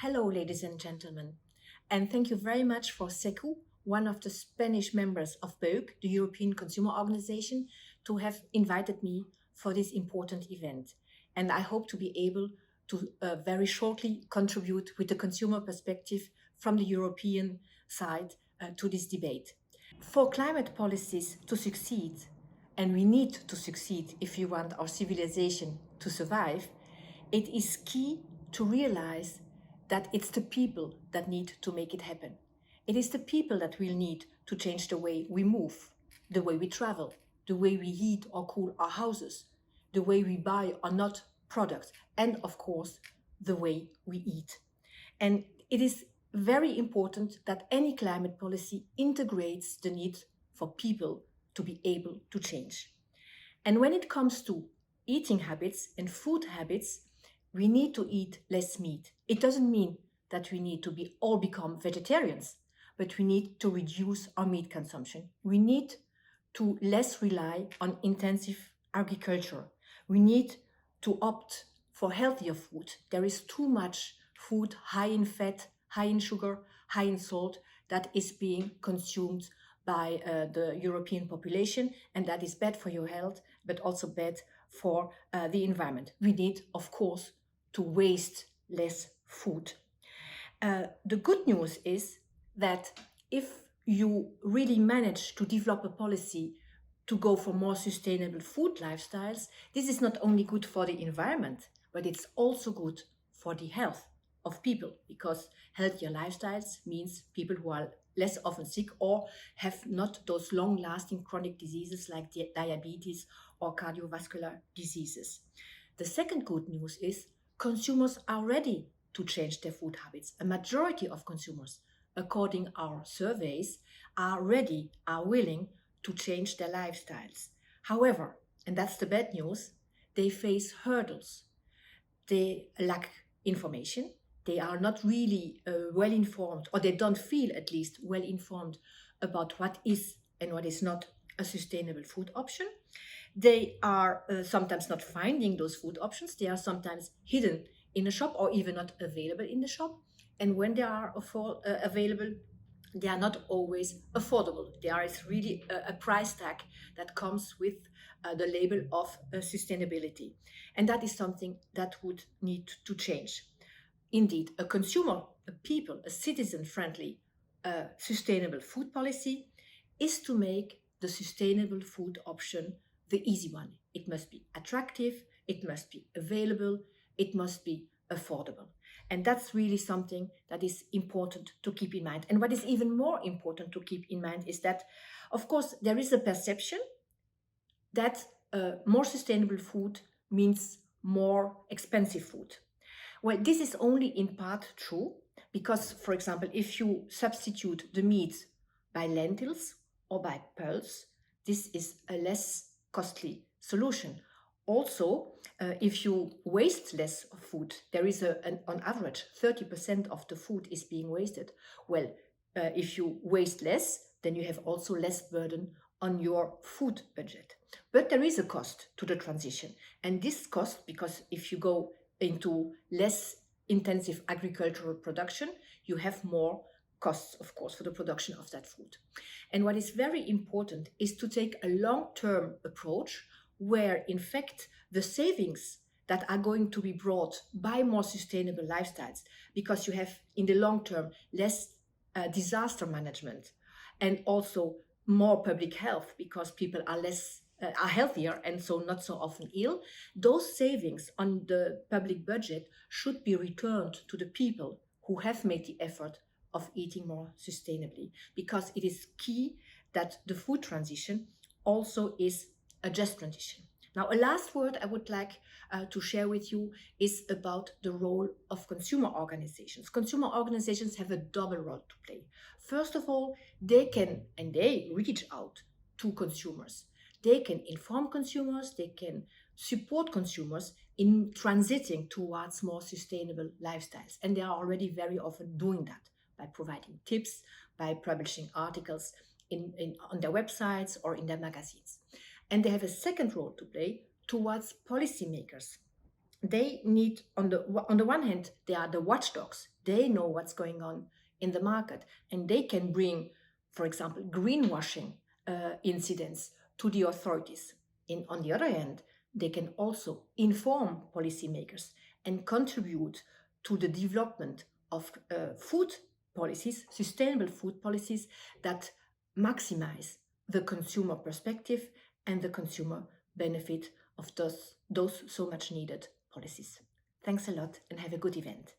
Hello, ladies and gentlemen, and thank you very much for SECU, one of the Spanish members of BEUC, the European Consumer Organization, to have invited me for this important event. And I hope to be able to very shortly contribute with the consumer perspective from the European side to this debate. For climate policies to succeed, and we need to succeed if we want our civilization to survive, it is key to realize that it's the people that need to make it happen. It is the people that will need to change the way we move, the way we travel, the way we heat or cool our houses, the way we buy or not products, and of course, the way we eat. And it is very important that any climate policy integrates the need for people to be able to change. And when it comes to eating habits and food habits, we need to eat less meat. It doesn't mean that we need to all become vegetarians, but we need to reduce our meat consumption. We need to less rely on intensive agriculture. We need to opt for healthier food. There is too much food high in fat, high in sugar, high in salt that is being consumed by the European population, and that is bad for your health, but also bad for the environment. We need, of course, to waste less food. The good news is that if you really manage to develop a policy to go for more sustainable food lifestyles, this is not only good for the environment, but it's also good for the health of people, because healthier lifestyles means people who are less often sick or have not those long-lasting chronic diseases like diabetes or cardiovascular diseases. The second good news is consumers are ready to change their food habits. A majority of consumers, according to our surveys, are ready, are willing to change their lifestyles. However, and that's the bad news, they face hurdles. They lack information. They are not really well informed, or they don't feel at least well informed about what is and what is not a sustainable food option. They are sometimes not finding those food options. They are sometimes hidden in a shop or even not available in the shop. And when they are available, they are not always affordable. There is really a price tag that comes with the label of sustainability. And that is something that would need to change. Indeed, a consumer, a people, a citizen-friendly, sustainable food policy is to make the sustainable food option the easy one. It must be attractive, it must be available, it must be affordable. And that's really something that is important to keep in mind. And what is even more important to keep in mind is that, of course, there is a perception that more sustainable food means more expensive food. Well, this is only in part true because, for example, if you substitute the meat by lentils or by pulse, this is a less costly solution. Also, if you waste less of food, there is on average 30% of the food is being wasted. Well, if you waste less, then you have also less burden on your food budget. But there is a cost to the transition, and this cost, because if you go into less intensive agricultural production, you have more costs, of course, for the production of that food. And what is very important is to take a long-term approach where, in fact, the savings that are going to be brought by more sustainable lifestyles, because you have, in the long term, less disaster management and also more public health because people are are healthier and so not so often ill, those savings on the public budget should be returned to the people who have made the effort of eating more sustainably, because it is key that the food transition also is a just transition. Now, a last word I would like to share with you is about the role of consumer organizations. Consumer organizations have a double role to play. First of all, they reach out to consumers. They can inform consumers, they can support consumers in transiting towards more sustainable lifestyles. And they are already very often doing that by providing tips, by publishing articles on their websites or in their magazines. And they have a second role to play towards policymakers. They need, on the one hand, they are the watchdogs They know what's going on in the market, and they can bring, for example, greenwashing incidents to the authorities. On the other hand, they can also inform policymakers and contribute to the development of food policies, sustainable food policies that maximize the consumer perspective and the consumer benefit of those so much needed policies. Thanks a lot and have a good event.